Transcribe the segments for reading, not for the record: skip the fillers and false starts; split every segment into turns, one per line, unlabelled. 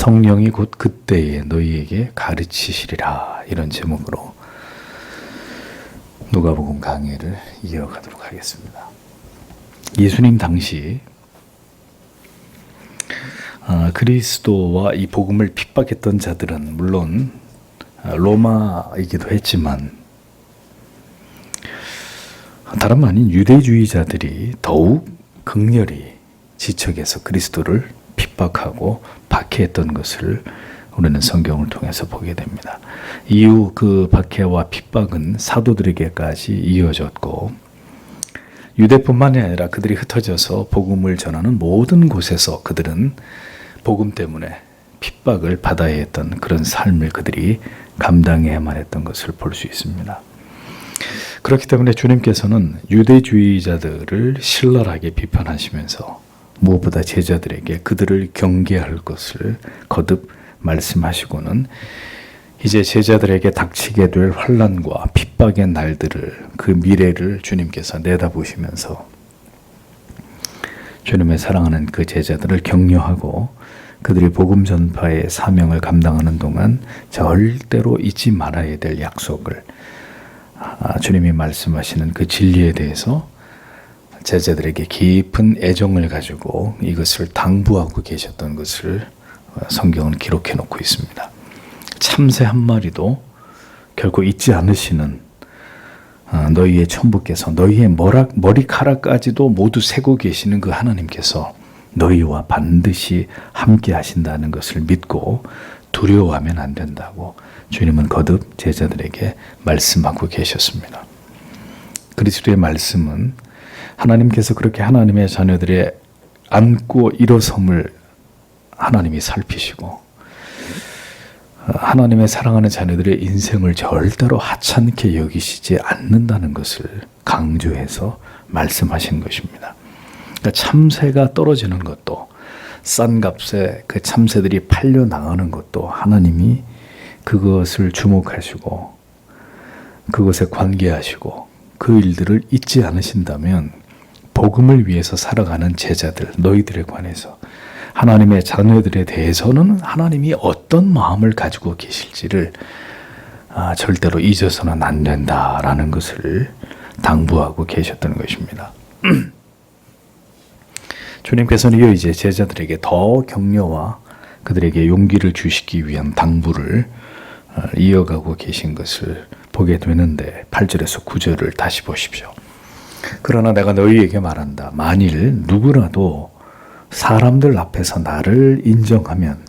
성령이 곧 그때에 너희에게 가르치시리라. 이런 제목으로 누가복음 강의를 이어가도록 하겠습니다. 예수님 당시 그리스도와 이 복음을 핍박했던 자들은 물론 로마이기도 했지만 다름 아닌 유대주의자들이 더욱 극렬히 지척해서 그리스도를 핍박하고 박해했던 것을 우리는 성경을 통해서 보게 됩니다. 이후 그 박해와 핍박은 사도들에게까지 이어졌고 유대뿐만이 아니라 그들이 흩어져서 복음을 전하는 모든 곳에서 그들은 복음 때문에 핍박을 받아야 했던 그런 삶을 그들이 감당해야만 했던 것을 볼 수 있습니다. 그렇기 때문에 주님께서는 유대주의자들을 신랄하게 비판하시면서 무엇보다 제자들에게 그들을 경계할 것을 거듭 말씀하시고는 이제 제자들에게 닥치게 될 환난과 핍박의 날들을 그 미래를 주님께서 내다보시면서 주님의 사랑하는 그 제자들을 격려하고 그들이 복음 전파의 사명을 감당하는 동안 절대로 잊지 말아야 될 약속을 주님이 말씀하시는 그 진리에 대해서 제자들에게 깊은 애정을 가지고 이것을 당부하고 계셨던 것을 성경은 기록해 놓고 있습니다. 참새 한 마리도 결코 잊지 않으시는 너희의 천부께서 너희의 머리카락까지도 모두 세고 계시는 그 하나님께서 너희와 반드시 함께 하신다는 것을 믿고 두려워하면 안 된다고 주님은 거듭 제자들에게 말씀하고 계셨습니다. 그리스도의 말씀은 하나님께서 그렇게 하나님의 자녀들의 안고 일어섬을 하나님이 살피시고 하나님의 사랑하는 자녀들의 인생을 절대로 하찮게 여기시지 않는다는 것을 강조해서 말씀하신 것입니다. 그러니까 참새가 떨어지는 것도 싼 값에 그 참새들이 팔려 나가는 것도 하나님이 그것을 주목하시고 그것에 관계하시고 그 일들을 잊지 않으신다면 복음을 위해서 살아가는 제자들 너희들에 관해서 하나님의 자녀들에 대해서는 하나님이 어떤 마음을 가지고 계실지를 절대로 잊어서는 안 된다라는 것을 당부하고 계셨던 것입니다. 주님께서는 이제 제자들에게 더 격려와 그들에게 용기를 주시기 위한 당부를 이어가고 계신 것을 보게 되는데 8절에서 9절을 다시 보십시오. 그러나 내가 너희에게 말한다. 만일 누구라도 사람들 앞에서 나를 인정하면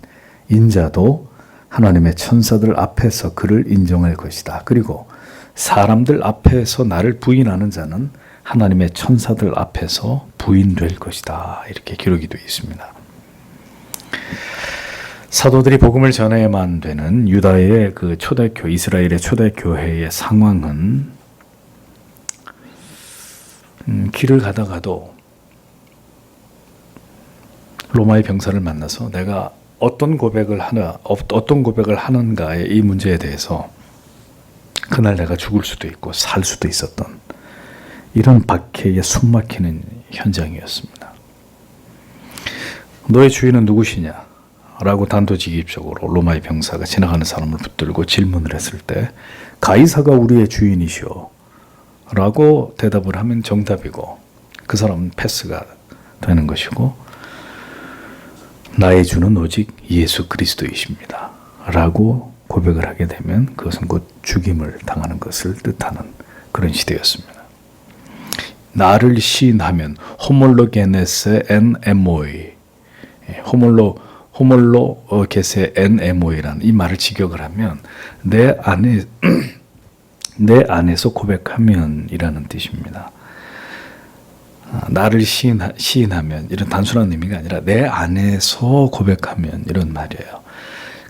인자도 하나님의 천사들 앞에서 그를 인정할 것이다. 그리고 사람들 앞에서 나를 부인하는 자는 하나님의 천사들 앞에서 부인될 것이다. 이렇게 기록이 되어 있습니다. 사도들이 복음을 전해야만 되는 유다의 그 초대교, 이스라엘의 초대교회의 상황은 길을 가다가도 로마의 병사를 만나서 내가 어떤 고백을 하는가의 이 문제에 대해서 그날 내가 죽을 수도 있고 살 수도 있었던 이런 박해에 숨막히는 현장이었습니다. 너의 주인은 누구시냐? 라고 단도직입적으로 로마의 병사가 지나가는 사람을 붙들고 질문을 했을 때 가이사가 우리의 주인이시오 라고 대답을 하면 정답이고 그 사람은 패스가 되는 것이고 나의 주는 오직 예수 그리스도이십니다 라고 고백을 하게 되면 그것은 곧 죽임을 당하는 것을 뜻하는 그런 시대였습니다. 나를 시인하면 호몰로게네세 엔 에모이 호몰로게세 엔 에모이라는 이 말을 직역을 하면 내 안에서 고백하면 이라는 뜻입니다. 나를 시인하면 이런 단순한 의미가 아니라 내 안에서 고백하면 이런 말이에요.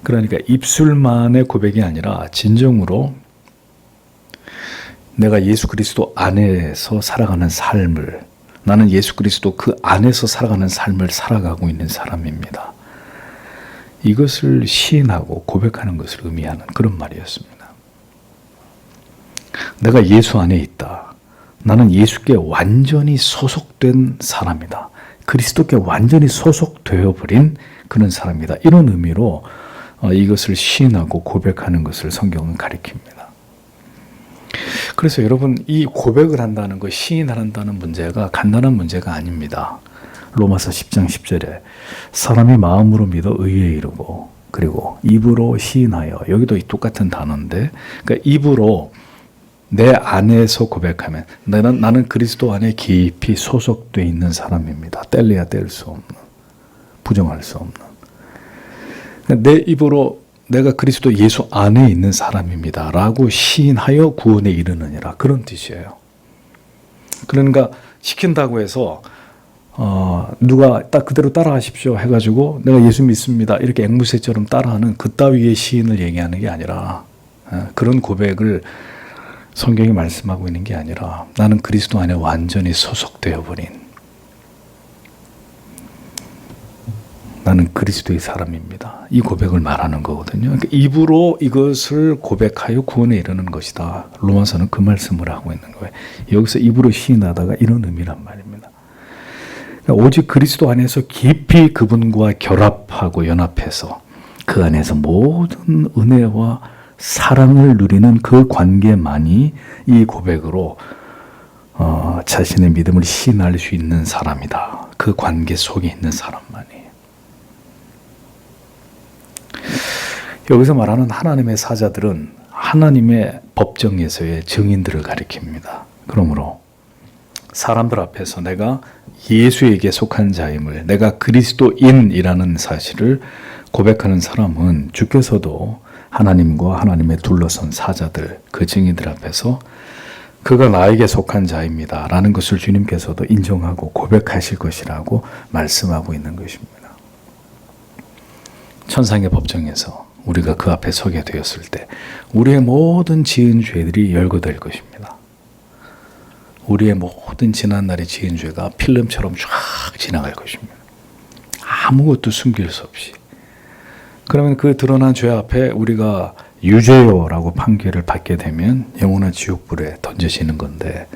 그러니까 입술만의 고백이 아니라 진정으로 내가 예수 그리스도 안에서 살아가는 삶을 나는 예수 그리스도 그 안에서 살아가는 삶을 살아가고 있는 사람입니다. 이것을 시인하고 고백하는 것을 의미하는 그런 말이었습니다. 내가 예수 안에 있다. 나는 예수께 완전히 소속된 사람이다. 그리스도께 완전히 소속되어 버린 그런 사람이다. 이런 의미로 이것을 시인하고 고백하는 것을 성경은 가리킵니다. 그래서 여러분, 이 고백을 한다는 것, 시인을 한다는 문제가 간단한 문제가 아닙니다. 로마서 10장 10절에 사람이 마음으로 믿어 의에 이르고 그리고 입으로 시인하여, 여기도 똑같은 단어인데, 그러니까 입으로 내 안에서 고백하면 나는 그리스도 안에 깊이 소속되어 있는 사람입니다. 뗄래야 뗄 수 없는, 부정할 수 없는. 그러니까 내 입으로 내가 그리스도 예수 안에 있는 사람입니다 라고 시인하여 구원에 이르느니라, 그런 뜻이에요. 그러니까 시킨다고 해서 누가 딱 그대로 따라하십시오 해가지고 내가 예수 믿습니다 이렇게 앵무새처럼 따라하는 그따위의 시인을 얘기하는 게 아니라, 그런 고백을 성경이 말씀하고 있는 게 아니라 나는 그리스도 안에 완전히 소속되어 버린, 나는 그리스도의 사람입니다, 이 고백을 말하는 거거든요. 그러니까 입으로 이것을 고백하여 구원에 이르는 것이다. 로마서는 그 말씀을 하고 있는 거예요. 여기서 입으로 시인하다가 이런 의미란 말입니다. 그러니까 오직 그리스도 안에서 깊이 그분과 결합하고 연합해서 그 안에서 모든 은혜와 사랑을 누리는 그 관계만이 이 고백으로 자신의 믿음을 시인할 수 있는 사람이다. 그 관계 속에 있는 사람만이. 여기서 말하는 하나님의 사자들은 하나님의 법정에서의 증인들을 가리킵니다. 그러므로 사람들 앞에서 내가 예수에게 속한 자임을, 내가 그리스도인이라는 사실을 고백하는 사람은 주께서도 하나님과 하나님의 둘러선 사자들, 그 증인들 앞에서 그가 나에게 속한 자입니다 라는 것을 주님께서도 인정하고 고백하실 것이라고 말씀하고 있는 것입니다. 천상의 법정에서 우리가 그 앞에 서게 되었을 때 우리의 모든 지은 죄들이 열거될 것입니다. 우리의 모든 지난날의 지은 죄가 필름처럼 쫙 지나갈 것입니다. 아무것도 숨길 수 없이. 그러면 그 드러난 죄 앞에 우리가 유죄요라고 판결을 받게 되면 영원한 지옥불에 던져지는 건데,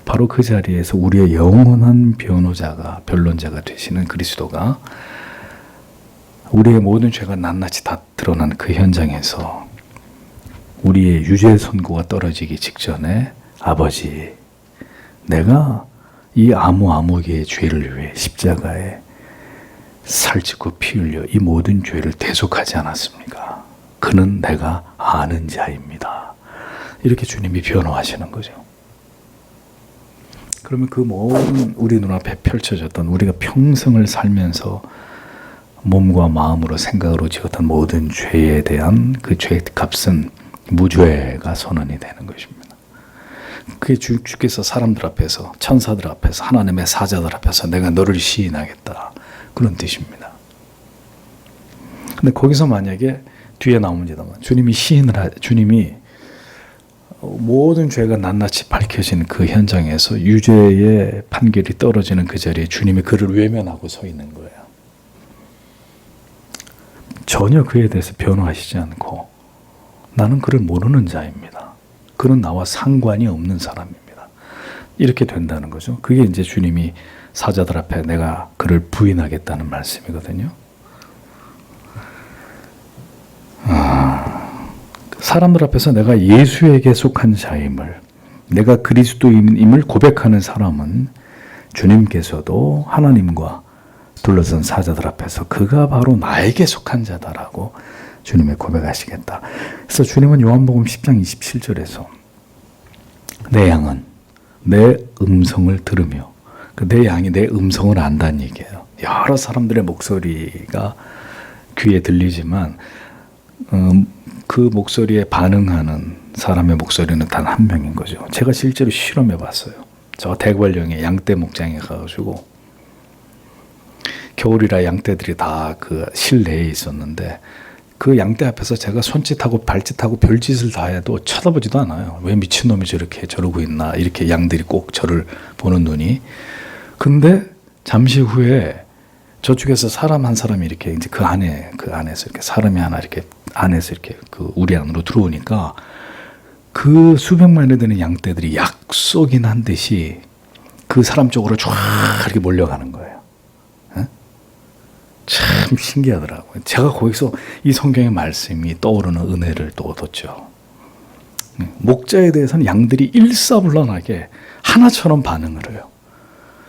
바로 그 자리에서 우리의 영원한 변호자가, 변론자가 되시는 그리스도가 우리의 모든 죄가 낱낱이 다 드러난 그 현장에서 우리의 유죄 선고가 떨어지기 직전에 아버지, 내가 이 아무개의 죄를 위해 십자가에 살짓고 피 흘려 이 모든 죄를 대속하지 않았습니까? 그는 내가 아는 자입니다. 이렇게 주님이 변호하시는 거죠. 그러면 그 모든 우리 눈앞에 펼쳐졌던, 우리가 평생을 살면서 몸과 마음으로 생각으로 지었던 모든 죄에 대한 그 죄의 값은 무죄가 선언이 되는 것입니다. 그게 주께서 사람들 앞에서, 천사들 앞에서, 하나님의 사자들 앞에서 내가 너를 시인하겠다, 그런 뜻입니다. 근데 거기서 만약에 뒤에 나옵니다만 주님이 모든 죄가 낱낱이 밝혀진 그 현장에서 유죄의 판결이 떨어지는 그 자리에 주님이 그를 외면하고 서 있는 거예요. 전혀 그에 대해서 변호하시지 않고 나는 그를 모르는 자입니다. 그는 나와 상관이 없는 사람입니다. 이렇게 된다는 거죠. 그게 이제 주님이 사자들 앞에 내가 그를 부인하겠다는 말씀이거든요. 사람들 앞에서 내가 예수에게 속한 자임을, 내가 그리스도인임을 고백하는 사람은 주님께서도 하나님과 둘러선 사자들 앞에서 그가 바로 나에게 속한 자다라고 주님이 고백하시겠다. 그래서 주님은 요한복음 10장 27절에서 내 양은 내 음성을 들으며, 내 양이 내 음성을 안다는 얘기예요. 여러 사람들의 목소리가 귀에 들리지만 그 목소리에 반응하는 사람의 목소리는 단 한 명인 거죠. 제가 실제로 실험해 봤어요. 저 대관령에 양떼 목장에 가가지고 겨울이라 양떼들이 다 그 실내에 있었는데 그 양떼 앞에서 제가 손짓하고 발짓하고 별짓을 다 해도 쳐다보지도 않아요. 왜 미친놈이 저러고 있나, 이렇게 양들이 꼭 저를 보는 눈이. 근데 잠시 후에 저쪽에서 사람 한 사람이 이렇게 이제 그 안에서 이렇게 사람이 하나 이렇게 안에서 이렇게 그 우리 안으로 들어오니까 그 수백만이 되는 양떼들이 약속이 난 듯이 그 사람 쪽으로 쫙 이렇게 몰려가는 거예요. 참 신기하더라고요. 제가 거기서 이 성경의 말씀이 떠오르는 은혜를 또 얻었죠. 목자에 대해서는 양들이 일사불란하게 하나처럼 반응을 해요.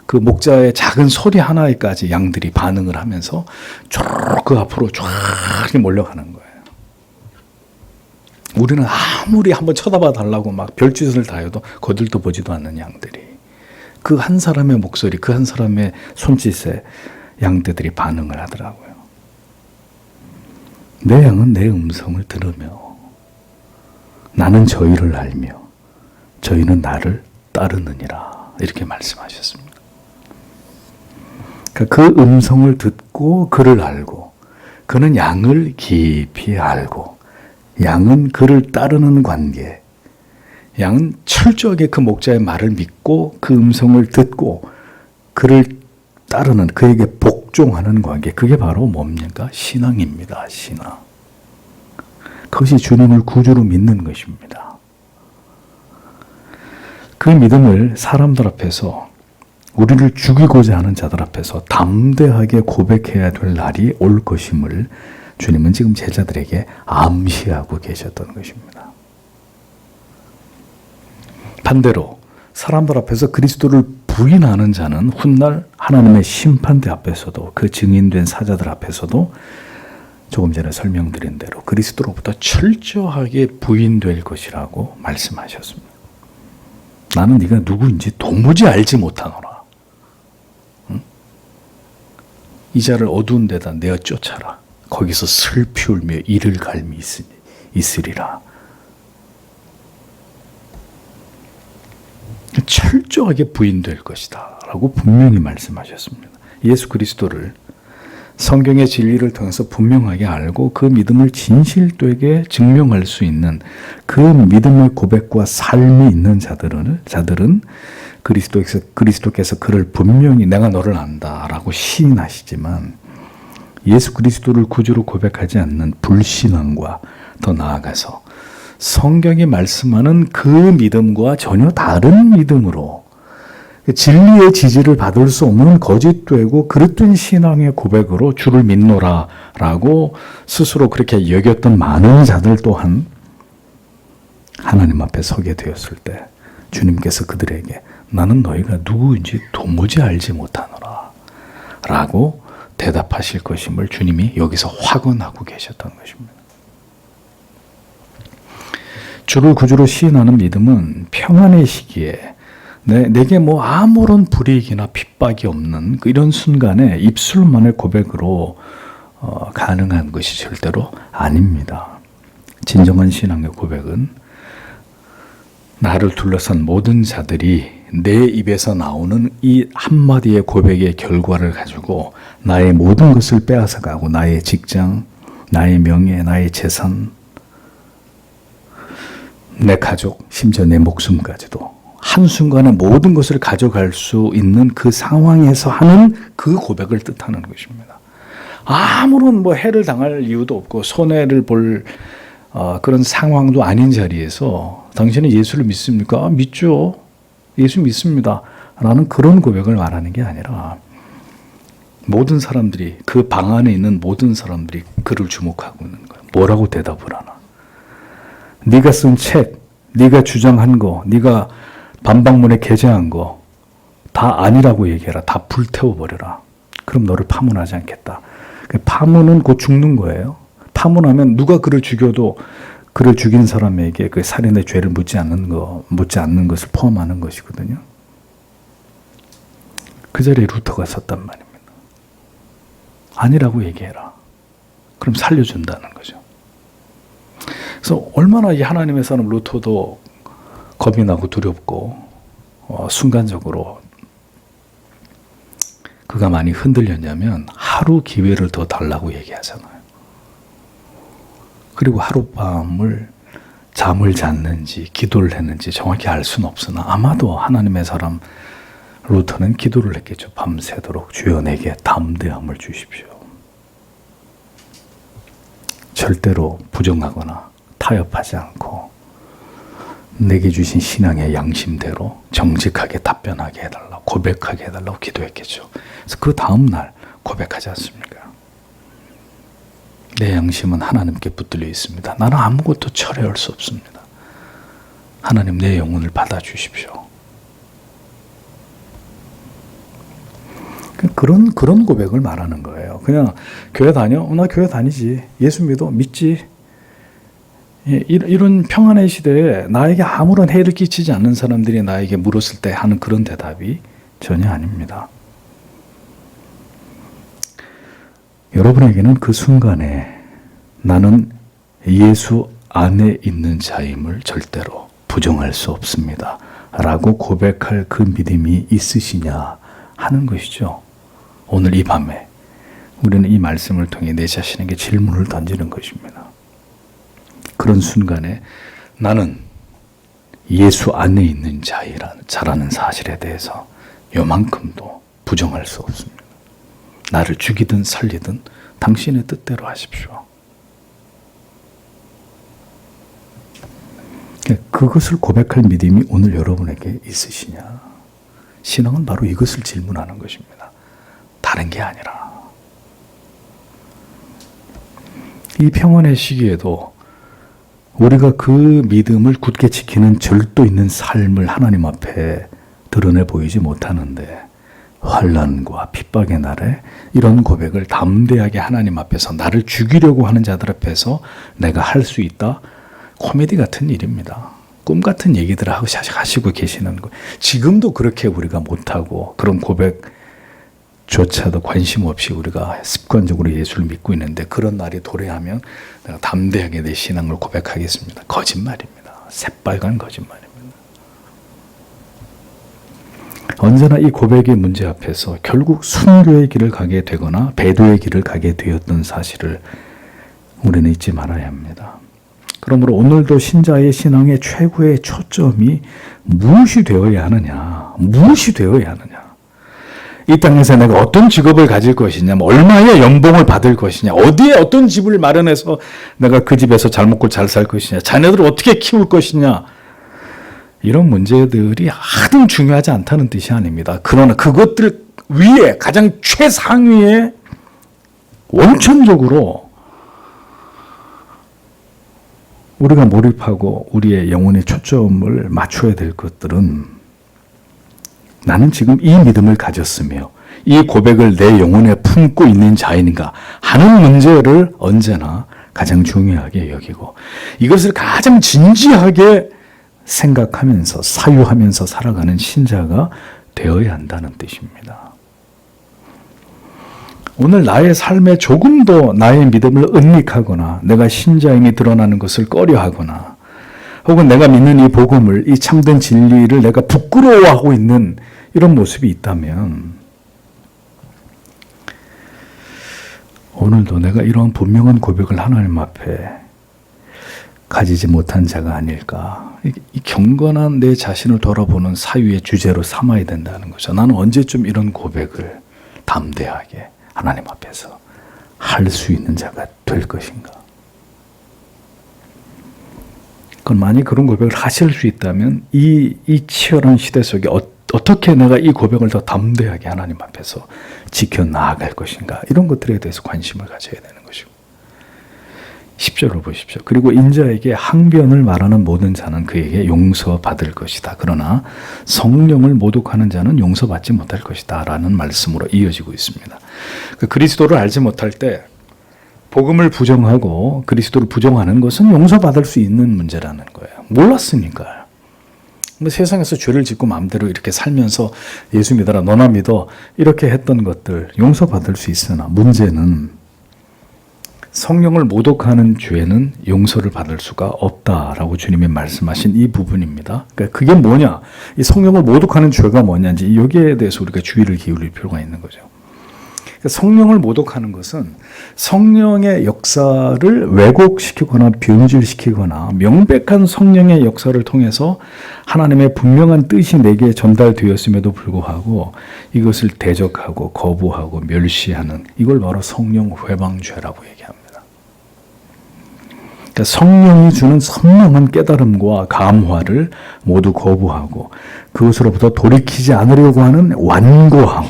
그 목자의 작은 소리 하나에까지 양들이 반응을 하면서 쭉 그 앞으로 쫙 몰려가는 거예요. 우리는 아무리 한번 쳐다봐 달라고 막 별짓을 다 해도 거들떠 보지도 않는 양들이 그 한 사람의 목소리, 그 한 사람의 손짓에 양떼들이 반응을 하더라고요. 내 양은 내 음성을 들으며 나는 저희를 알며 저희는 나를 따르느니라 이렇게 말씀하셨습니다. 그 음성을 듣고 그를 알고 그는 양을 깊이 알고 양은 그를 따르는 관계, 양은 철저하게 그 목자의 말을 믿고 그 음성을 듣고 그를 따르는, 그에게 복종하는 관계, 그게 바로 뭡니까? 신앙입니다. 신앙. 그것이 주님을 구주로 믿는 것입니다. 그 믿음을 사람들 앞에서, 우리를 죽이고자 하는 자들 앞에서 담대하게 고백해야 될 날이 올 것임을 주님은 지금 제자들에게 암시하고 계셨던 것입니다. 반대로 사람들 앞에서 그리스도를 부인하는 자는 훗날 하나님의 심판대 앞에서도, 그 증인된 사자들 앞에서도 조금 전에 설명드린 대로 그리스도로부터 철저하게 부인될 것이라고 말씀하셨습니다. 나는 네가 누구인지 도무지 알지 못하노라. 응? 이 자를 어두운 데다 내어 쫓아라. 거기서 슬피 울며 이를 갈미 있으리라. 철저하게 부인될 것이다 라고 분명히 말씀하셨습니다. 예수 그리스도를 성경의 진리를 통해서 분명하게 알고 그 믿음을 진실되게 증명할 수 있는 그 믿음의 고백과 삶이 있는 자들은 그리스도께서 그를 분명히 내가 너를 안다 라고 시인하시지만, 예수 그리스도를 구주로 고백하지 않는 불신앙과 더 나아가서 성경이 말씀하는 그 믿음과 전혀 다른 믿음으로 진리의 지지를 받을 수 없는 거짓되고 그릇된 신앙의 고백으로 주를 믿노라 라고 스스로 그렇게 여겼던 많은 자들 또한 하나님 앞에 서게 되었을 때 주님께서 그들에게 나는 너희가 누구인지 도무지 알지 못하노라 라고 대답하실 것임을 주님이 여기서 확언하고 계셨던 것입니다. 주를 구주로 시인하는 믿음은 평안의 시기에 내게 뭐 아무런 불이익이나 핍박이 없는 이런 순간에 입술만의 고백으로 가능한 것이 절대로 아닙니다. 진정한 신앙의 고백은 나를 둘러싼 모든 자들이 내 입에서 나오는 이 한마디의 고백의 결과를 가지고 나의 모든 것을 빼앗아가고 나의 직장, 나의 명예, 나의 재산, 내 가족, 심지어 내 목숨까지도 한순간에 모든 것을 가져갈 수 있는 그 상황에서 하는 그 고백을 뜻하는 것입니다. 아무런 뭐 해를 당할 이유도 없고 손해를 볼 그런 상황도 아닌 자리에서 당신은 예수를 믿습니까? 믿죠. 예수 믿습니다. 라는 그런 고백을 말하는 게 아니라 모든 사람들이, 그 방 안에 있는 모든 사람들이 그를 주목하고 있는 거예요. 뭐라고 대답을 하나? 네가 쓴 책, 네가 주장한 거, 네가 반박문에 게재한 거 다 아니라고 얘기해라. 다 불태워버려라. 그럼 너를 파문하지 않겠다. 파문은 곧 죽는 거예요. 파문하면 누가 그를 죽여도 그를 죽인 사람에게 그 살인의 죄를 묻지 않는 것을 포함하는 것이거든요. 그 자리에 루터가 섰단 말입니다. 아니라고 얘기해라. 그럼 살려준다는 거죠. 그래서 얼마나 이 하나님의 사람 루터도 겁이 나고 두렵고 순간적으로 그가 많이 흔들렸냐면 하루 기회를 더 달라고 얘기하잖아요. 그리고 하룻밤을 잠을 잤는지 기도를 했는지 정확히 알 수는 없으나 아마도 하나님의 사람 루터는 기도를 했겠죠. 밤새도록 주여 내게 담대함을 주십시오. 절대로 부정하거나 타협하지 않고 내게 주신 신앙의 양심대로 정직하게 답변하게 해달라고, 고백하게 해달라고 기도했겠죠. 그래서 그 다음 날 고백하지 않습니까? 내 양심은 하나님께 붙들려 있습니다. 나는 아무것도 철회할 수 없습니다. 하나님 내 영혼을 받아주십시오. 그런 고백을 말하는 거예요. 그냥 교회 다녀? 나 교회 다니지. 예수 믿어? 믿지? 이런 평안의 시대에 나에게 아무런 해를 끼치지 않는 사람들이 나에게 물었을 때 하는 그런 대답이 전혀 아닙니다. 여러분에게는 그 순간에 나는 예수 안에 있는 자임을 절대로 부정할 수 없습니다. 라고 고백할 그 믿음이 있으시냐 하는 것이죠. 오늘 이 밤에 우리는 이 말씀을 통해 내 자신에게 질문을 던지는 것입니다. 그런 순간에 나는 예수 안에 있는 자라는 사실에 대해서 요만큼도 부정할 수 없습니다. 나를 죽이든 살리든 당신의 뜻대로 하십시오. 그것을 고백할 믿음이 오늘 여러분에게 있으시냐? 신앙은 바로 이것을 질문하는 것입니다. 다른 게 아니라. 이 평안의 시기에도 우리가 그 믿음을 굳게 지키는 절도 있는 삶을 하나님 앞에 드러내 보이지 못하는데 환난과 핍박의 날에 이런 고백을 담대하게 하나님 앞에서 나를 죽이려고 하는 자들 앞에서 내가 할 수 있다? 코미디 같은 일입니다. 꿈 같은 얘기들을 하시고 계시는 거. 지금도 그렇게 우리가 못하고 그런 고백조차도 관심 없이 우리가 습관적으로 예수를 믿고 있는데 그런 날이 도래하면 내가 담대하게 내 신앙을 고백하겠습니다. 거짓말입니다. 새빨간 거짓말입니다. 언제나 이 고백의 문제 앞에서 결국 순교의 길을 가게 되거나 배도의 길을 가게 되었던 사실을 우리는 잊지 말아야 합니다. 그러므로 오늘도 신자의 신앙의 최고의 초점이 무엇이 되어야 하느냐? 무엇이 되어야 하느냐? 이 땅에서 내가 어떤 직업을 가질 것이냐? 얼마의 연봉을 받을 것이냐? 어디에 어떤 집을 마련해서 내가 그 집에서 잘 먹고 잘 살 것이냐? 자녀들을 어떻게 키울 것이냐? 이런 문제들이 하등 중요하지 않다는 뜻이 아닙니다. 그러나 그것들 위에 가장 최상위에 원천적으로 우리가 몰입하고 우리의 영혼의 초점을 맞춰야 될 것들은 나는 지금 이 믿음을 가졌으며 이 고백을 내 영혼에 품고 있는 자인가 하는 문제를 언제나 가장 중요하게 여기고 이것을 가장 진지하게 생각하면서 사유하면서 살아가는 신자가 되어야 한다는 뜻입니다. 오늘 나의 삶에 조금 더 나의 믿음을 은닉하거나 내가 신자임이 드러나는 것을 꺼려하거나 혹은 내가 믿는 이 복음을 이 참된 진리를 내가 부끄러워하고 있는 이런 모습이 있다면 오늘도 내가 이러한 분명한 고백을 하나님 앞에 가지지 못한 자가 아닐까. 이 경건한 내 자신을 돌아보는 사유의 주제로 삼아야 된다는 거죠. 나는 언제쯤 이런 고백을 담대하게 하나님 앞에서 할 수 있는 자가 될 것인가. 그건 만약 그런 고백을 하실 수 있다면 이 치열한 시대 속에 어떻게 내가 이 고백을 더 담대하게 하나님 앞에서 지켜나갈 것인가. 이런 것들에 대해서 관심을 가져야 되는 것이고. 10절을 보십시오. 그리고 인자에게 항변을 말하는 모든 자는 그에게 용서받을 것이다. 그러나 성령을 모독하는 자는 용서받지 못할 것이다. 라는 말씀으로 이어지고 있습니다. 그리스도를 알지 못할 때 복음을 부정하고 그리스도를 부정하는 것은 용서받을 수 있는 문제라는 거예요. 몰랐으니까요. 세상에서 죄를 짓고 마음대로 이렇게 살면서 예수 믿어라, 너나 믿어 이렇게 했던 것들 용서받을 수 있으나 문제는 성령을 모독하는 죄는 용서를 받을 수가 없다라고 주님이 말씀하신 이 부분입니다. 그러니까 그게 뭐냐? 이 성령을 모독하는 죄가 뭐냐인지 여기에 대해서 우리가 주의를 기울일 필요가 있는 거죠. 그러니까 성령을 모독하는 것은 성령의 역사를 왜곡시키거나 변질시키거나 명백한 성령의 역사를 통해서 하나님의 분명한 뜻이 내게 전달되었음에도 불구하고 이것을 대적하고 거부하고 멸시하는 이걸 바로 성령 회방죄라고 얘기합니다. 그러니까 성령이 주는 선명한 깨달음과 감화를 모두 거부하고 그것으로부터 돌이키지 않으려고 하는 완고함,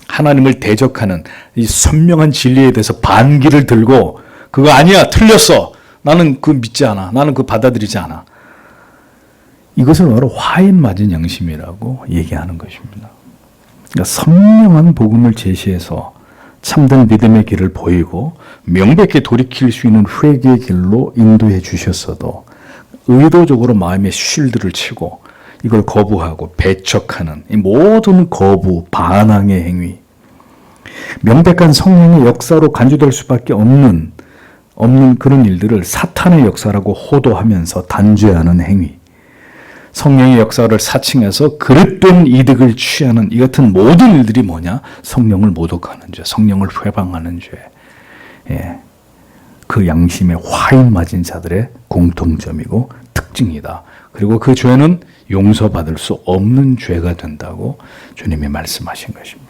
하나님을 대적하는 이 선명한 진리에 대해서 반기를 들고 그거 아니야. 틀렸어. 나는 그거 믿지 않아. 나는 그거 받아들이지 않아. 이것을 바로 화인 맞은 양심이라고 얘기하는 것입니다. 그러니까 선명한 복음을 제시해서 참된 믿음의 길을 보이고 명백히 돌이킬 수 있는 회개의 길로 인도해 주셨어도 의도적으로 마음에 쉴드를 치고 이걸 거부하고 배척하는 이 모든 거부, 반항의 행위, 명백한 성령의 역사로 간주될 수밖에 없는 그런 일들을 사탄의 역사라고 호도하면서 단죄하는 행위, 성령의 역사를 사칭해서 그릇된 이득을 취하는 이 같은 모든 일들이 뭐냐? 성령을 모독하는 죄, 성령을 회방하는 죄. 예. 그 양심에 화인 맞은 자들의 공통점이고 특징이다. 그리고 그 죄는 용서받을 수 없는 죄가 된다고 주님이 말씀하신 것입니다.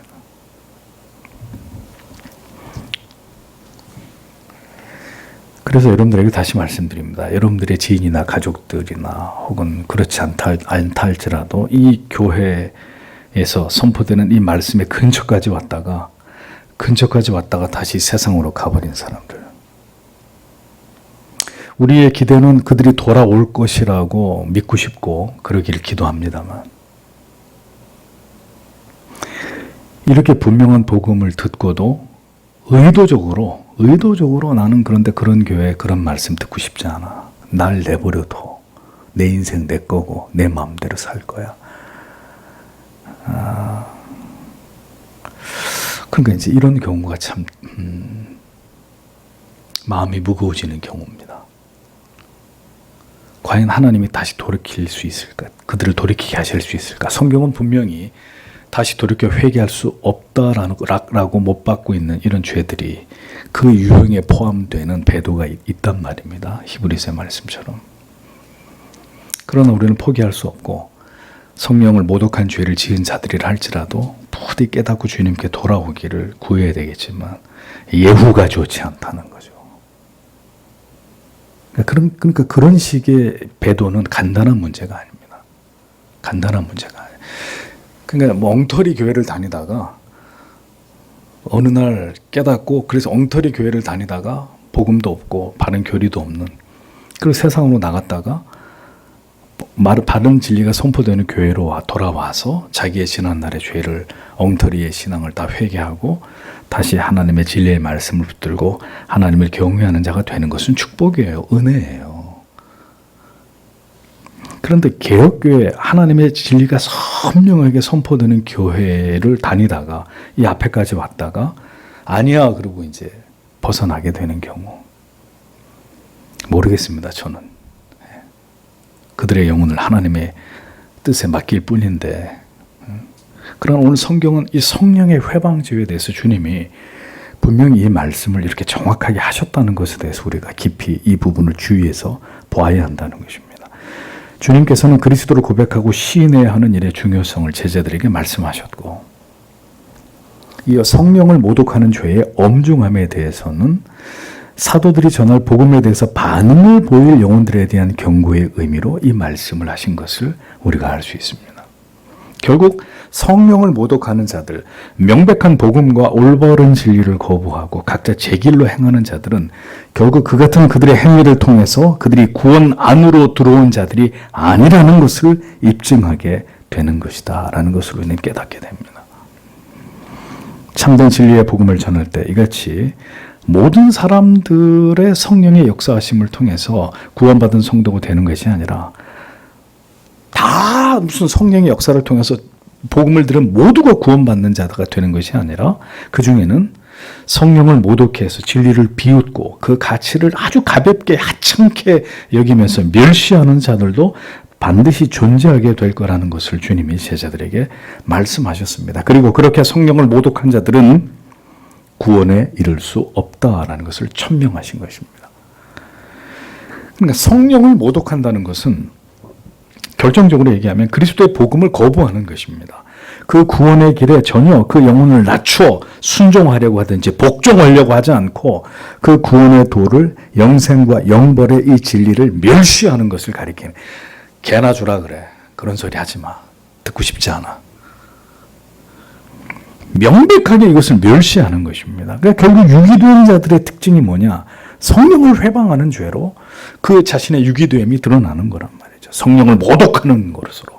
그래서 여러분들에게 다시 말씀드립니다. 여러분들의 지인이나 가족들이나 혹은 그렇지 않다 할지라도 이 교회에서 선포되는 이 말씀의 근처까지 왔다가 다시 세상으로 가버린 사람들. 우리의 기대는 그들이 돌아올 것이라고 믿고 싶고 그러기를 기도합니다만 이렇게 분명한 복음을 듣고도 의도적으로 나는 그런데 그런 교회 그런 말씀 듣고 싶지 않아. 날 내버려둬. 내 인생 내 거고 내 마음대로 살 거야. 그러니까 이제 이런 경우가 참 마음이 무거워지는 경우입니다. 과연 하나님이 다시 돌이킬 수 있을까? 그들을 돌이키게 하실 수 있을까? 성경은 분명히 다시 돌이켜 회개할 수 없다라고 못 받고 있는 이런 죄들이 그 유형에 포함되는 배도가 있단 말입니다. 히브리서의 말씀처럼. 그러나 우리는 포기할 수 없고 성령을 모독한 죄를 지은 자들이라 할지라도 부디 깨닫고 주님께 돌아오기를 구해야 되겠지만 예후가 좋지 않다는 거죠. 그러니까 그런 식의 배도는 간단한 문제가 아닙니다. 간단한 문제가 아니에요. 그러니까 엉터리 교회를 다니다가 어느 날 깨닫고 그래서 엉터리 교회를 다니다가 복음도 없고 바른 교리도 없는 그리고 세상으로 나갔다가 바른 진리가 선포되는 교회로 돌아와서 자기의 지난날의 죄를 엉터리의 신앙을 다 회개하고 다시 하나님의 진리의 말씀을 붙들고 하나님을 경외하는 자가 되는 것은 축복이에요. 은혜예요. 그런데 개혁교회 하나님의 진리가 선명하게 선포되는 교회를 다니다가 이 앞에까지 왔다가 아니야 그러고 이제 벗어나게 되는 경우 모르겠습니다. 저는 그들의 영혼을 하나님의 뜻에 맡길 뿐인데 그러나 오늘 성경은 이 성령의 회방죄에 대해서 주님이 분명히 이 말씀을 이렇게 정확하게 하셨다는 것에 대해서 우리가 깊이 이 부분을 주의해서 보아야 한다는 것입니다. 주님께서는 그리스도를 고백하고 시인해야 하는 일의 중요성을 제자들에게 말씀하셨고 이어 성령을 모독하는 죄의 엄중함에 대해서는 사도들이 전할 복음에 대해서 반응을 보일 영혼들에 대한 경고의 의미로 이 말씀을 하신 것을 우리가 알 수 있습니다. 결국 성령을 모독하는 자들, 명백한 복음과 올바른 진리를 거부하고 각자 제 길로 행하는 자들은 결국 그 같은 그들의 행위를 통해서 그들이 구원 안으로 들어온 자들이 아니라는 것을 입증하게 되는 것이다 라는 것을 우리는 깨닫게 됩니다. 참된 진리의 복음을 전할 때 이같이 모든 사람들의 성령의 역사하심을 통해서 구원받은 성도가 되는 것이 아니라 다 무슨 성령의 역사를 통해서 복음을 들은 모두가 구원받는 자가 되는 것이 아니라 그 중에는 성령을 모독해서 진리를 비웃고 그 가치를 아주 가볍게 하찮게 여기면서 멸시하는 자들도 반드시 존재하게 될 거라는 것을 주님이 제자들에게 말씀하셨습니다. 그리고 그렇게 성령을 모독한 자들은 구원에 이를 수 없다라는 것을 천명하신 것입니다. 그러니까 성령을 모독한다는 것은 결정적으로 얘기하면 그리스도의 복음을 거부하는 것입니다. 그 구원의 길에 전혀 그 영혼을 낮추어 순종하려고 하든지 복종하려고 하지 않고 그 구원의 도를 영생과 영벌의 이 진리를 멸시하는 것을 가리키는 개나 주라 그래. 그런 소리 하지 마. 듣고 싶지 않아. 명백하게 이것을 멸시하는 것입니다. 그러니까 결국 유기된 자들의 특징이 뭐냐? 성령을 회방하는 죄로 그 자신의 유기됨이 드러나는 거란 말이죠. 성령을 모독하는 것으로.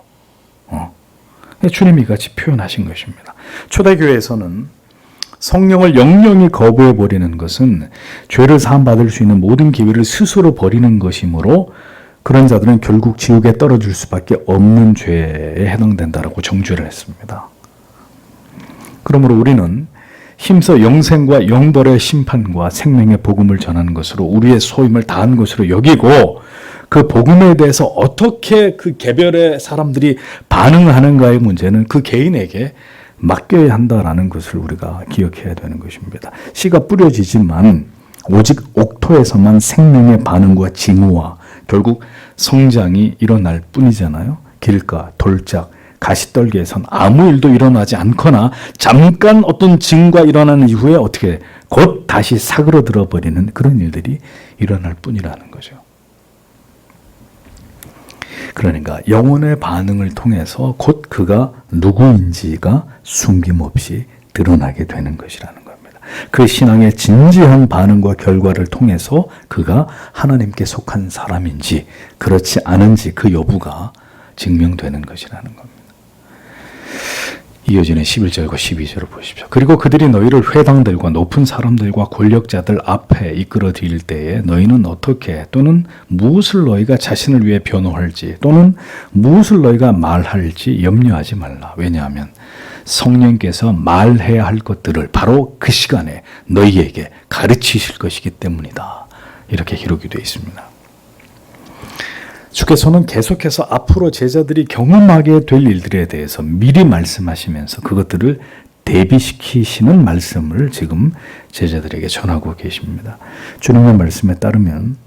주님이 같이 표현하신 것입니다. 초대교회에서는 성령을 영영히 거부해버리는 것은 죄를 사함받을 수 있는 모든 기회를 스스로 버리는 것이므로 그런 자들은 결국 지옥에 떨어질 수밖에 없는 죄에 해당된다라고 정죄를 했습니다. 그러므로 우리는 힘써 영생과 영벌의 심판과 생명의 복음을 전하는 것으로 우리의 소임을 다한 것으로 여기고 그 복음에 대해서 어떻게 그 개별의 사람들이 반응하는가의 문제는 그 개인에게 맡겨야 한다라는 것을 우리가 기억해야 되는 것입니다. 씨가 뿌려지지만 오직 옥토에서만 생명의 반응과 징후와 결국 성장이 일어날 뿐이잖아요. 길가, 돌짝, 가시떨기에선 아무 일도 일어나지 않거나 잠깐 어떤 징후가 일어나는 이후에 어떻게 곧 다시 사그러들어 버리는 그런 일들이 일어날 뿐이라는 거죠. 그러니까 영혼의 반응을 통해서 곧 그가 누구인지가 숨김없이 드러나게 되는 것이라는 겁니다. 그 신앙의 진지한 반응과 결과를 통해서 그가 하나님께 속한 사람인지 그렇지 않은지 그 여부가 증명되는 것이라는 겁니다. 이어지는 11절과 12절을 보십시오. 그리고 그들이 너희를 회당들과 높은 사람들과 권력자들 앞에 이끌어들일 때에 너희는 어떻게 또는 무엇을 너희가 자신을 위해 변호할지 또는 무엇을 너희가 말할지 염려하지 말라. 왜냐하면 성령께서 말해야 할 것들을 바로 그 시간에 너희에게 가르치실 것이기 때문이다. 이렇게 기록이 되어 있습니다. 주께서는 계속해서 앞으로 제자들이 경험하게 될 일들에 대해서 미리 말씀하시면서 그것들을 대비시키시는 말씀을 지금 제자들에게 전하고 계십니다. 주님의 말씀에 따르면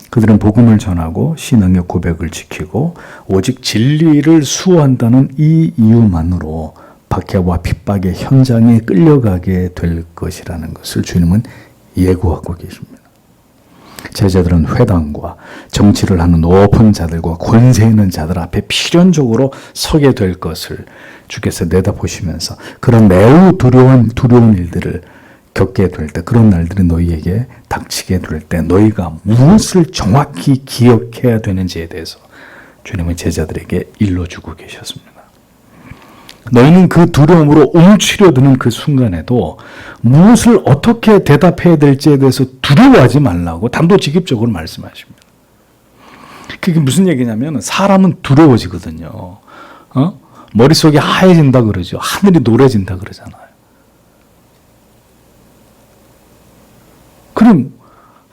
그들은 복음을 전하고 신앙의 고백을 지키고 오직 진리를 수호한다는 이 이유만으로 박해와 핍박의 현장에 끌려가게 될 것이라는 것을 주님은 예고하고 계십니다. 제자들은 회당과 정치를 하는 높은 자들과 권세 있는 자들 앞에 필연적으로 서게 될 것을 주께서 내다보시면서 그런 매우 두려운 일들을 겪게 될 때, 그런 날들이 너희에게 닥치게 될 때 너희가 무엇을 정확히 기억해야 되는지에 대해서 주님은 제자들에게 일러주고 계셨습니다. 너희는 그 두려움으로 움츠려드는 그 순간에도 무엇을 어떻게 대답해야 될지에 대해서 두려워하지 말라고 단도직입적으로 말씀하십니다. 그게 무슨 얘기냐면 사람은 두려워지거든요. 머릿속이 하얘진다 그러죠. 하늘이 노래진다 그러잖아요. 그럼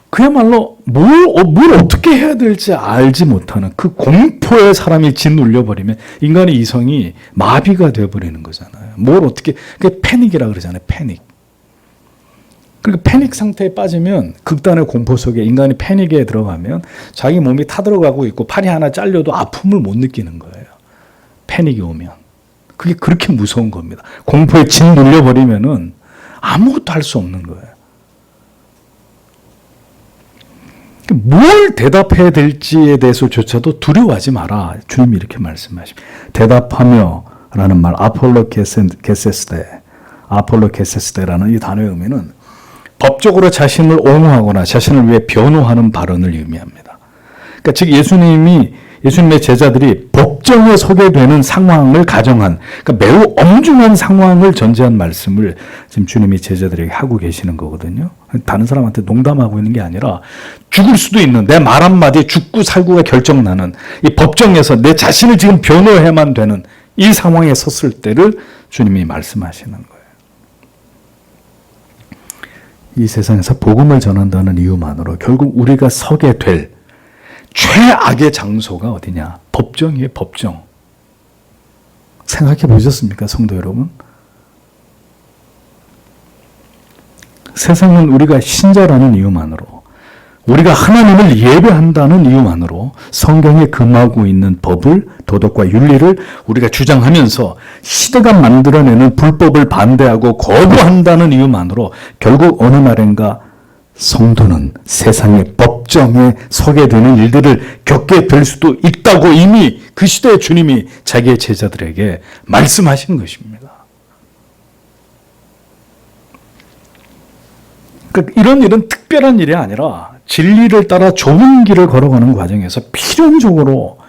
그야말로 뭘 어떻게 해야 될지 알지 못하는 그 공포에 사람이 짓눌려 버리면 인간의 이성이 마비가 되어버리는 거잖아요. 뭘 어떻게, 그게 패닉이라 그러잖아요. 패닉. 그러니까 패닉 상태에 빠지면 극단의 공포 속에 인간이 패닉에 들어가면 자기 몸이 타들어가고 있고 팔이 하나 잘려도 아픔을 못 느끼는 거예요. 패닉이 오면. 그게 그렇게 무서운 겁니다. 공포에 짓눌려 버리면은 아무것도 할 수 없는 거예요. 뭘 대답해야 될지에 대해서조차도 두려워하지 마라. 주님이 이렇게 말씀하십니다. 대답하며 라는 말, 아폴로게세스테라는 이 단어의 의미는 법적으로 자신을 옹호하거나 자신을 위해 변호하는 발언을 의미합니다. 그러니까 즉 예수님의 제자들이 법정에 서게 되는 상황을 가정한, 그러니까 매우 엄중한 상황을 전제한 말씀을 지금 주님이 제자들에게 하고 계시는 거거든요. 다른 사람한테 농담하고 있는 게 아니라 죽을 수도 있는 내 말 한마디에 죽고 살고가 결정나는 이 법정에서 내 자신을 지금 변호해야만 되는 이 상황에 섰을 때를 주님이 말씀하시는 거예요. 이 세상에서 복음을 전한다는 이유만으로 결국 우리가 서게 될 최악의 장소가 어디냐? 법정이에요, 법정. 생각해 보셨습니까, 성도 여러분? 세상은 우리가 신자라는 이유만으로, 우리가 하나님을 예배한다는 이유만으로 성경에 금하고 있는 법을, 도덕과 윤리를 우리가 주장하면서 시대가 만들어내는 불법을 반대하고 거부한다는 이유만으로 결국 어느 날인가 성도는 세상의 법정에 서게 되는 일들을 겪게 될 수도 있다고 이미 그 시대의 주님이 자기의 제자들에게 말씀하신 것입니다. 그러니까 이런 일은 특별한 일이 아니라 진리를 따라 좁은 길을 걸어가는 과정에서 필연적으로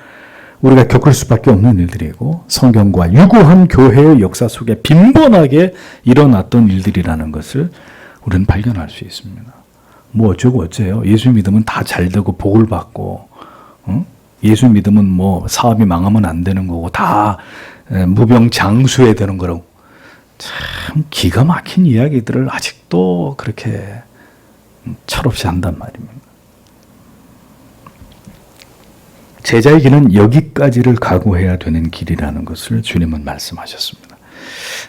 우리가 겪을 수밖에 없는 일들이고 성경과 유구한 교회의 역사 속에 빈번하게 일어났던 일들이라는 것을 우리는 발견할 수 있습니다. 뭐 어쩌고 어째요. 예수 믿으면 다 잘되고 복을 받고, 예수 믿으면 뭐 사업이 망하면 안 되는 거고 다 무병장수해야 되는 거라고. 참 기가 막힌 이야기들을 아직도 그렇게 철없이 한단 말입니다. 제자의 길은 여기까지를 각오해야 되는 길이라는 것을 주님은 말씀하셨습니다.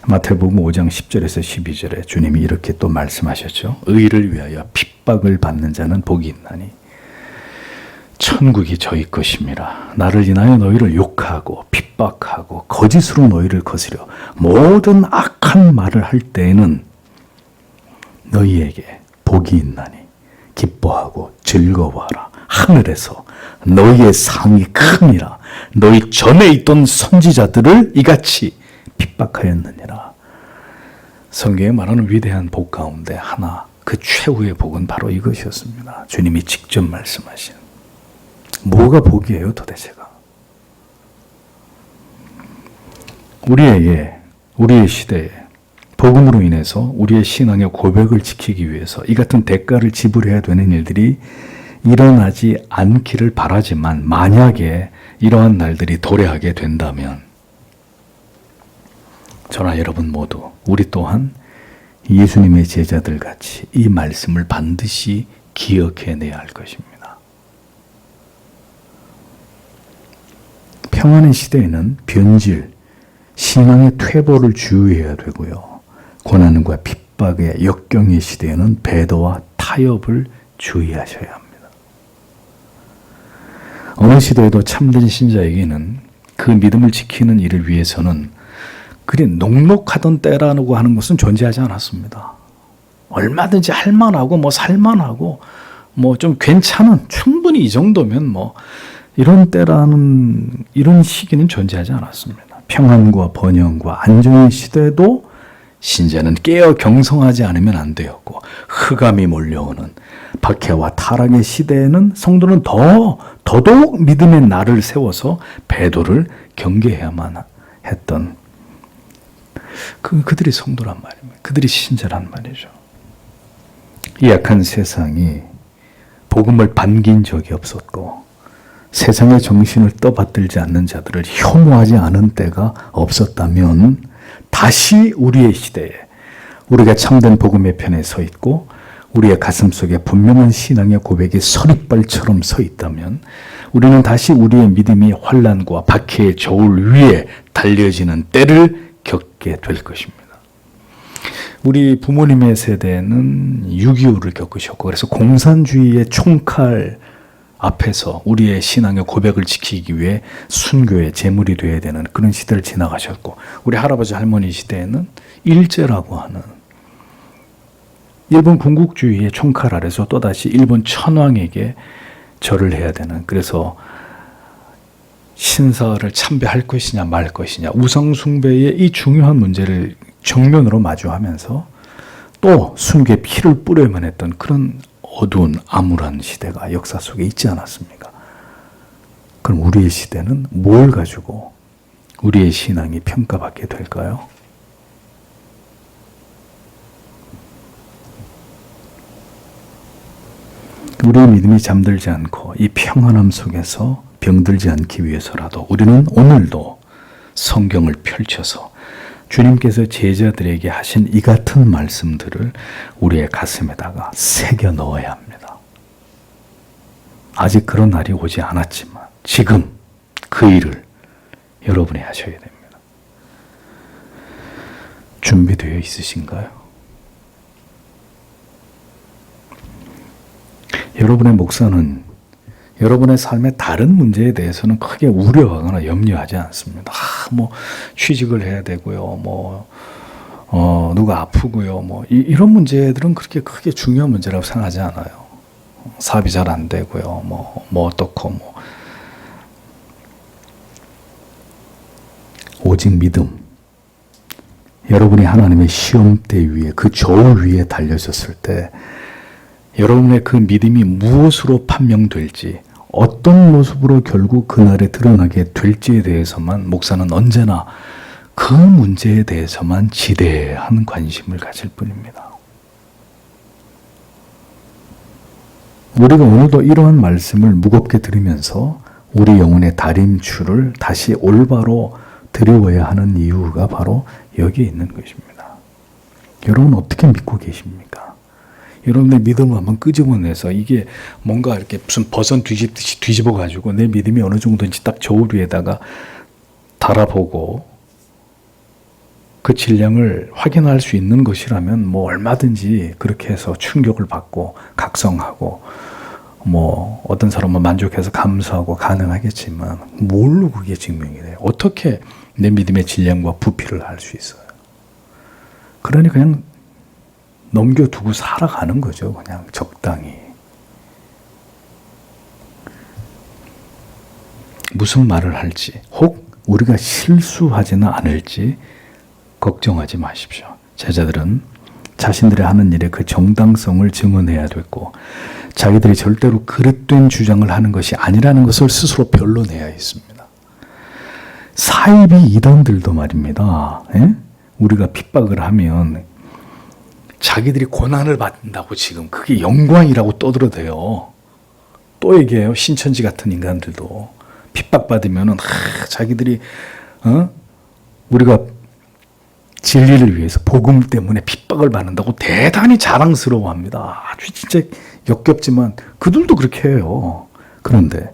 마태복음 5장 10절에서 12절에 주님이 이렇게 또 말씀하셨죠. 의를 위하여 핍박을 받는 자는 복이 있나니 천국이 저희 것임이라. 나를 인하여 너희를 욕하고 핍박하고 거짓으로 너희를 거스려 모든 악한 말을 할 때에는 너희에게 복이 있나니 기뻐하고 즐거워하라. 하늘에서 너희의 상이 크니라. 너희 전에 있던 선지자들을 이같이 핍박하였느니라. 성경에 말하는 위대한 복 가운데 하나, 그 최후의 복은 바로 이것이었습니다. 주님이 직접 말씀하신. 뭐가 복이에요 도대체가? 우리의 시대에 복음으로 인해서 우리의 신앙의 고백을 지키기 위해서 이 같은 대가를 지불해야 되는 일들이 일어나지 않기를 바라지만 만약에 이러한 날들이 도래하게 된다면 저나 여러분 모두 우리 또한 예수님의 제자들 같이 이 말씀을 반드시 기억해내야 할 것입니다. 평안의 시대에는 변질, 신앙의 퇴보를 주의해야 되고요. 고난과 핍박의 역경의 시대에는 배도와 타협을 주의하셔야 합니다. 어느 시대에도 참된 신자에게는 그 믿음을 지키는 일을 위해서는 그리 녹록하던 때라고 하는 것은 존재하지 않았습니다. 얼마든지 할만하고 뭐 살만하고 뭐 좀 괜찮은 충분히 이 정도면 뭐 이런 때라는 이런 시기는 존재하지 않았습니다. 평안과 번영과 안정의 시대도 신자는 깨어 경성하지 않으면 안 되었고 흑암이 몰려오는 박해와 타락의 시대에는 성도는 더더욱 믿음의 날을 세워서 배도를 경계해야만 했던 그들이 성도란 말입니다. 그들이 신자란 말이죠. 이 약한 세상이 복음을 반긴 적이 없었고 세상의 정신을 떠받들지 않는 자들을 혐오하지 않은 때가 없었다면 다시 우리의 시대에 우리가 참된 복음의 편에 서 있고 우리의 가슴 속에 분명한 신앙의 고백이 서리발처럼 서 있다면 우리는 다시 우리의 믿음이 환난과 박해의 저울 위에 달려지는 때를 겪게 될 것입니다. 우리 부모님의 세대는 6.25를 겪으셨고 그래서 공산주의의 총칼 앞에서 우리의 신앙의 고백을 지키기 위해 순교의 제물이 되어야 되는 그런 시대를 지나가셨고 우리 할아버지 할머니 시대에는 일제라고 하는 일본 군국주의의 총칼 아래서 또다시 일본 천황에게 절을 해야 되는 그래서 신사를 참배할 것이냐 말 것이냐 우상숭배의 이 중요한 문제를 정면으로 마주하면서 또 순교의 피를 뿌려야만 했던 그런 어두운 암울한 시대가 역사 속에 있지 않았습니까? 그럼 우리의 시대는 뭘 가지고 우리의 신앙이 평가받게 될까요? 우리의 믿음이 잠들지 않고 이 평안함 속에서 병들지 않기 위해서라도 우리는 오늘도 성경을 펼쳐서 주님께서 제자들에게 하신 이 같은 말씀들을 우리의 가슴에다가 새겨 넣어야 합니다. 아직 그런 날이 오지 않았지만 지금 그 일을 여러분이 하셔야 됩니다. 준비되어 있으신가요? 여러분의 목사는 여러분의 삶의 다른 문제에 대해서는 크게 우려하거나 염려하지 않습니다. 뭐 취직을 해야 되고요, 누가 아프고요, 이런 문제들은 그렇게 크게 중요한 문제라고 생각하지 않아요. 사업이 잘 안 되고요, 어떻고 오직 믿음. 여러분이 하나님의 시험대 위에 그 저울 위에 달려졌을 때 여러분의 그 믿음이 무엇으로 판명될지, 어떤 모습으로 결국 그날에 드러나게 될지에 대해서만 목사는 언제나 그 문제에 대해서만 지대한 관심을 가질 뿐입니다. 우리가 오늘도 이러한 말씀을 무겁게 들으면서 우리 영혼의 다림줄을 다시 올바로 들여야 하는 이유가 바로 여기에 있는 것입니다. 여러분 어떻게 믿고 계십니까? 여러분의 믿음을 한번 끄집어내서 이게 뭔가 이렇게 무슨 버선 뒤집듯이 뒤집어가지고 내 믿음이 어느 정도인지 딱 저울 위에다가 달아보고 그 질량을 확인할 수 있는 것이라면 뭐 얼마든지 그렇게 해서 충격을 받고 각성하고 뭐 어떤 사람은 만족해서 감사하고 가능하겠지만 뭘로 그게 증명이 돼요? 어떻게 내 믿음의 질량과 부피를 알 수 있어요? 그러니 그냥 넘겨두고 살아가는 거죠. 그냥 적당히. 무슨 말을 할지 혹 우리가 실수하지는 않을지 걱정하지 마십시오. 제자들은 자신들이 하는 일의 그 정당성을 증언해야 됐고 자기들이 절대로 그릇된 주장을 하는 것이 아니라는 것을 스스로 변론해야 했습니다. 사이비 이단들도 말입니다. 예? 우리가 핍박을 하면 자기들이 고난을 받는다고 지금 그게 영광이라고 떠들어대요. 또 얘기해요. 신천지 같은 인간들도 핍박받으면은 자기들이 우리가 진리를 위해서 복음 때문에 핍박을 받는다고 대단히 자랑스러워합니다. 아주 진짜 역겹지만 그들도 그렇게 해요. 그런데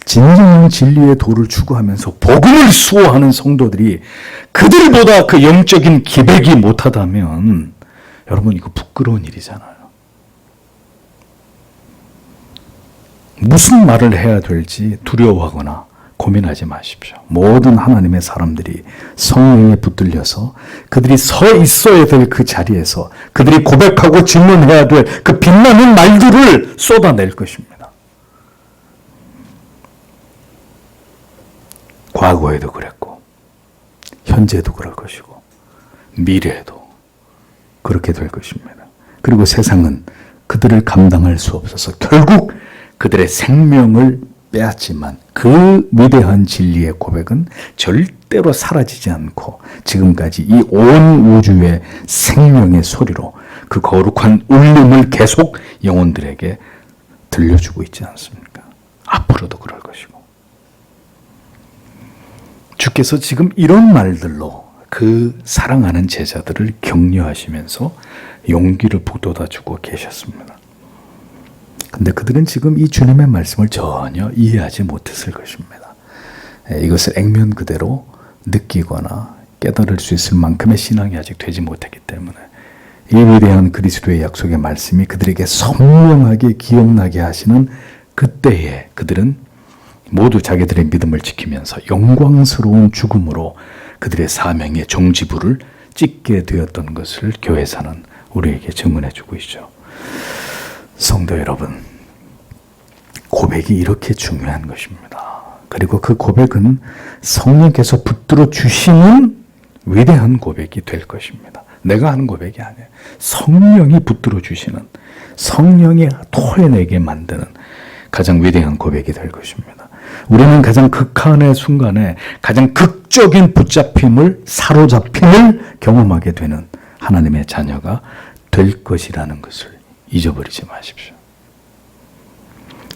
진정한 진리의 도를 추구하면서 복음을 수호하는 성도들이 그들보다 그 영적인 기백이 못하다면 여러분 이거 부끄러운 일이잖아요. 무슨 말을 해야 될지 두려워하거나 고민하지 마십시오. 모든 하나님의 사람들이 성령에 붙들려서 그들이 서 있어야 될 그 자리에서 그들이 고백하고 질문해야 될 그 빛나는 말들을 쏟아낼 것입니다. 과거에도 그랬고 현재도 그럴 것이고 미래에도 그렇게 될 것입니다. 그리고 세상은 그들을 감당할 수 없어서 결국 그들의 생명을 빼앗지만 그 위대한 진리의 고백은 절대로 사라지지 않고 지금까지 이 온 우주의 생명의 소리로 그 거룩한 울림을 계속 영혼들에게 들려주고 있지 않습니까? 앞으로도 그럴 것이고 주께서 지금 이런 말들로 그 사랑하는 제자들을 격려하시면서 용기를 북돋아주고 계셨습니다. 근데 그들은 지금 이 주님의 말씀을 전혀 이해하지 못했을 것입니다. 이것을 액면 그대로 느끼거나 깨달을 수 있을 만큼의 신앙이 아직 되지 못했기 때문에 이 위대한 그리스도의 약속의 말씀이 그들에게 선명하게 기억나게 하시는 그때에 그들은 모두 자기들의 믿음을 지키면서 영광스러운 죽음으로 그들의 사명의 종지부를 찍게 되었던 것을 교회사는 우리에게 증언해 주고 있죠. 성도 여러분, 고백이 이렇게 중요한 것입니다. 그리고 그 고백은 성령께서 붙들어 주시는 위대한 고백이 될 것입니다. 내가 하는 고백이 아니에요. 성령이 붙들어 주시는, 성령이 토해내게 만드는 가장 위대한 고백이 될 것입니다. 우리는 가장 극한의 순간에 가장 극적인 붙잡힘을, 사로잡힘을 경험하게 되는 하나님의 자녀가 될 것이라는 것을 잊어버리지 마십시오.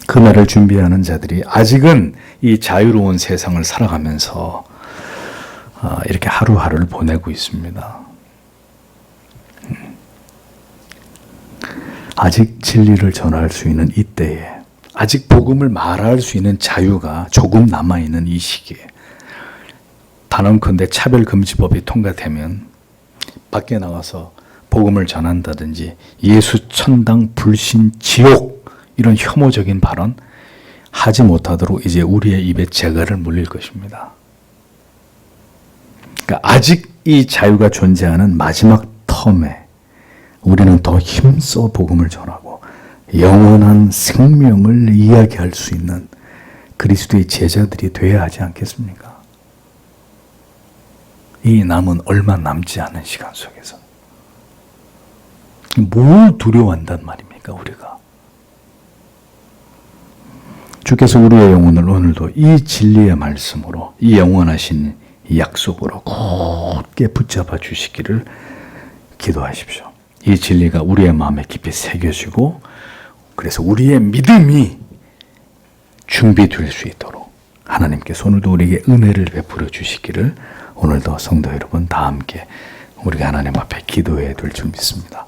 그날을 준비하는 자들이 아직은 이 자유로운 세상을 살아가면서 이렇게 하루하루를 보내고 있습니다. 아직 진리를 전할 수 있는 이때에, 아직 복음을 말할 수 있는 자유가 조금 남아있는 이 시기에, 단언컨대 차별금지법이 통과되면 밖에 나가서 복음을 전한다든지 예수 천당 불신 지옥 이런 혐오적인 발언 하지 못하도록 이제 우리의 입에 재갈을 물릴 것입니다. 그러니까 아직 이 자유가 존재하는 마지막 텀에 우리는 더 힘써 복음을 전하고 영원한 생명을 이야기할 수 있는 그리스도의 제자들이 되어야 하지 않겠습니까? 이 남은 얼마 남지 않은 시간 속에서 뭘 두려워한단 말입니까, 우리가? 주께서 우리의 영혼을 오늘도 이 진리의 말씀으로, 이 영원하신 이 약속으로 굳게 붙잡아 주시기를 기도하십시오. 이 진리가 우리의 마음에 깊이 새겨지고, 그래서 우리의 믿음이 준비될 수 있도록 하나님께서 오늘도 우리에게 은혜를 베풀어 주시기를 오늘도 성도 여러분 다 함께 우리가 하나님 앞에 기도해야 될 줄 믿습니다.